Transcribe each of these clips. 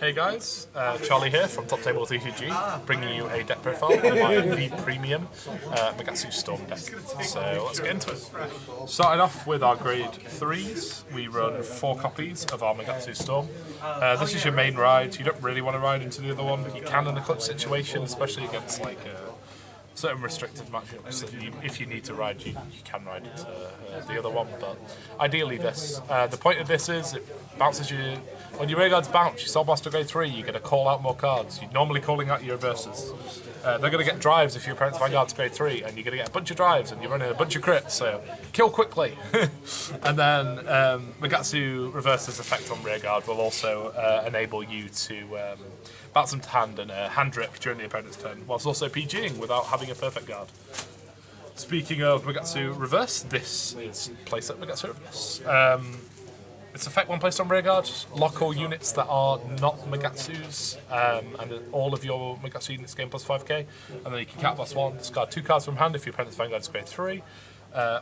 Hey guys, Charlie here from Top Table TCG, bringing you a deck profile on my V Premium Magatsu Storm deck. So let's get into it. Starting off with our grade 3s, we run 4 copies of our Magatsu Storm. This is your main ride. You don't really want to ride into the other one. You can in a clutch situation, especially against like certain restrictive matchups. If you need to ride, you can ride into the other one, but ideally this. The point of this is it bounces you. When your rear guards bounce, you Soul Blaster grade 3, you're going to call out more cards. You're normally calling out your reverses. They're going to get drives if your opponent's Vanguard's grade 3, and you're going to get a bunch of drives, and you're running a bunch of crits, so kill quickly. And then Magatsu reverses effect on rear guard will also enable you to bounce them to hand and hand rip during the opponent's turn, whilst also PGing without having a perfect guard. Speaking of Magatsu reverse, this is playset Magatsu reverse. It's effect one placed on rear guard, lock all units that are not Magatsus, and all of your Magatsu units gain plus 5k, and then you can count +1, discard 2 cards from hand if your opponent's Vanguard is grade 3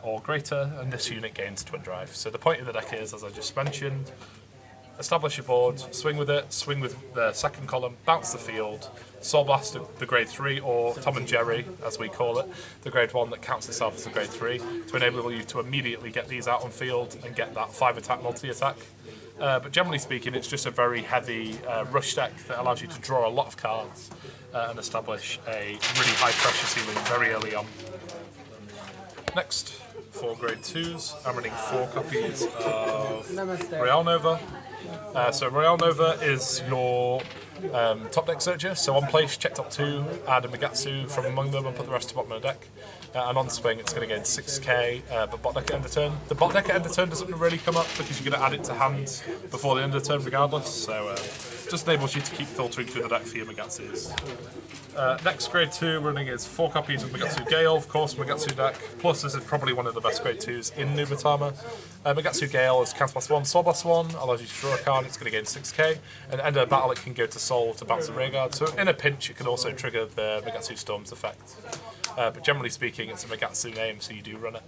or greater, and this unit gains twin drive. So the point of the deck is, as I just mentioned, establish your board, swing with the second column, bounce the field, Soul Blast the grade 3, or Tom and Jerry, as we call it, the grade 1 that counts itself as a grade 3, to enable you to immediately get these out on field and get that 5-attack multi-attack. But generally speaking, it's just a very heavy rush deck that allows you to draw a lot of cards and establish a really high pressure ceiling very early on. Next, for grade 2s, I'm running 4 copies of Royale Nova. So Royale Nova is your top deck searcher, so on place, check top 2, add a Magatsu from among them and put the rest to the bottom of the deck. And on swing, it's going to gain 6k, but bot deck at end of turn. The bot deck at end of turn doesn't really come up because you're going to add it to hand before the end of turn regardless, so just enables you to keep filtering through the deck for your Magatsus. Next grade 2 running is 4 copies of Magatsu Gale, of course Magatsu deck, plus this is probably one of the best grade 2s in Nubatama. Magatsu Gale is counter +1, Soul +1, allows you to draw a card, it's going to gain 6k, and at end of battle it can go to Soul to bounce the rear guard, so in a pinch it can also trigger the Magatsu Storm's effect. But generally speaking it's a Magatsu name, so you do run it.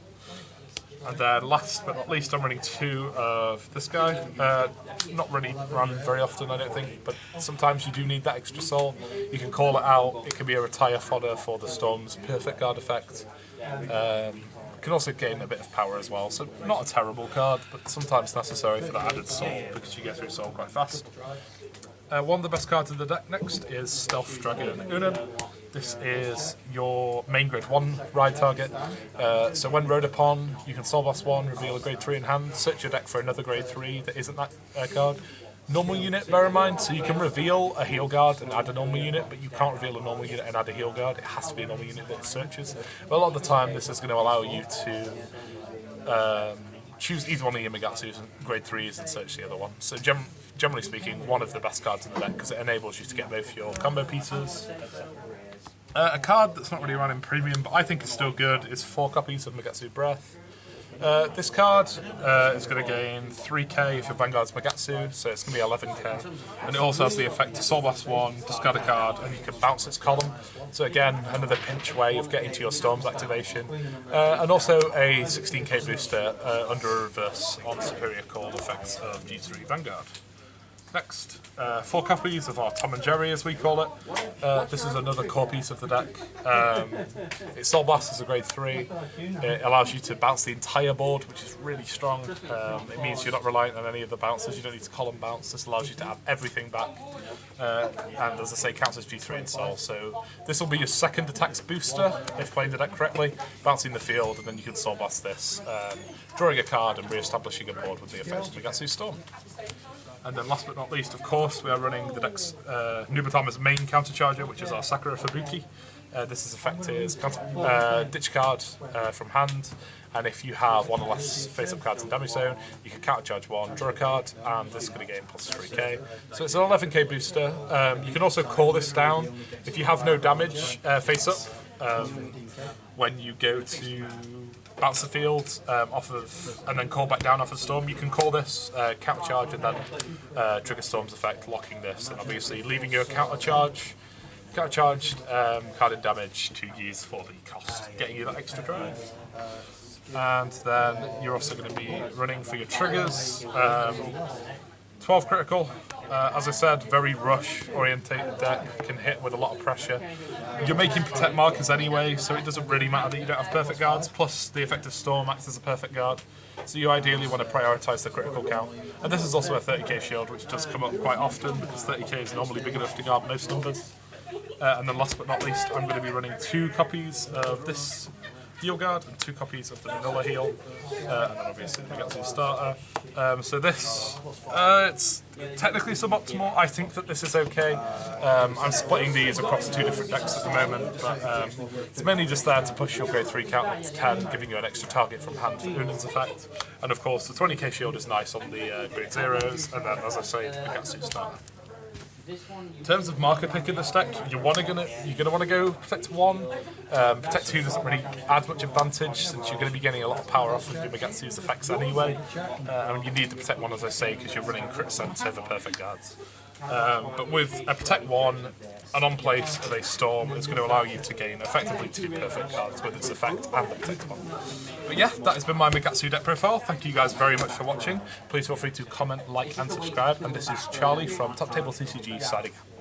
And then last but not least, I'm running 2 of this guy. Not really run very often, I don't think, but sometimes you do need that extra soul. You can call it out, it can be a retire fodder for the Storm's perfect guard effect. Can also gain a bit of power as well, so not a terrible card, but sometimes necessary for that added soul, because you get through soul quite fast. One of the best cards in the deck next is Stealth Dragon Unen. This is your main grade 1 ride target. So when rode upon, you can Soul Blast 1, reveal a grade 3 in hand, search your deck for another grade 3 that isn't that card. Normal unit, bear in mind, so you can reveal a heal guard and add a normal unit, but you can't reveal a normal unit and add a heal guard. It has to be a normal unit that it searches. But a lot of the time, this is going to allow you to choose either one of your Magatsus and grade 3s and search the other one. So generally speaking, one of the best cards in the deck because it enables you to get both your combo pieces. A card that's not really run in premium, but I think is still good, is 4 copies of Magatsu Breath. This card is going to gain 3k if your Vanguard's Magatsu, so it's going to be 11k. And it also has the effect to Soul Blast 1, discard a card, and you can bounce its column. So again, another pinch way of getting to your Storm's activation. And also a 16k booster under a reverse on superior called effects of G3 Vanguard. Next, 4 copies of our Tom and Jerry, as we call it. This is another core piece of the deck. It's Soul Blast as a grade 3. It allows you to bounce the entire board, which is really strong. It means you're not reliant on any of the bounces. You don't need to column bounce. This allows you to have everything back. And as I say, counts as G3 in Soul. So this will be your second attacks booster, if playing the deck correctly. Bouncing the field, and then you can Soul Blast this. Drawing a card and re-establishing a board with the effects of Magatsu Storm. And then last but not least, of course, we are running the deck's Nubatama's main countercharger, which is our Sakura Fabuki. This effect is ditch card from hand, and if you have 1 or less face-up cards in damage zone, you can countercharge 1, draw a card, and this is going to gain plus 3k. So it's an 11k booster. You can also call this down if you have no damage face-up. When you go to bounce the field and then call back down off of Storm, you can call this counter charge and then trigger Storm's effect, locking this, and obviously leaving your counter charged card in damage to use for the cost, getting you that extra drive. And then you're also going to be running for your triggers. 12 critical As I said, very rush-orientated deck, can hit with a lot of pressure. You're making protect markers anyway, so it doesn't really matter that you don't have perfect guards, plus the effective Storm acts as a perfect guard. So you ideally want to prioritise the critical count. And this is also a 30k shield, which does come up quite often, because 30k is normally big enough to guard most numbers. And then last but not least, I'm going to be running 2 copies of this heal guard and 2 copies of the vanilla heal, and then obviously the Magatsu starter. So this, it's technically suboptimal. I think that this is okay. I'm splitting these across 2 different decks at the moment, but it's mainly just there to push your grade 3 count up to 10, giving you an extra target from hand for Unan's effect. And of course the 20k shield is nice on the grade 0s, and then as I say, the Magatsu starter. In terms of marker pick in this deck, you're gonna want to go Protect 1. Protect 2 doesn't really add much advantage since you're going to be getting a lot of power off of your Magatsu's effects anyway. And you need the Protect 1, as I say, because you're running crit sensitive and perfect guards. But with a Protect 1, an on place of a Storm is going to allow you to gain effectively 2 perfect cards with its effect and the Protect 1. But yeah, that has been my Magatsu deck profile. Thank you guys very much for watching. Please feel free to comment, like and subscribe. And this is Charlie from Top Table TCG signing out.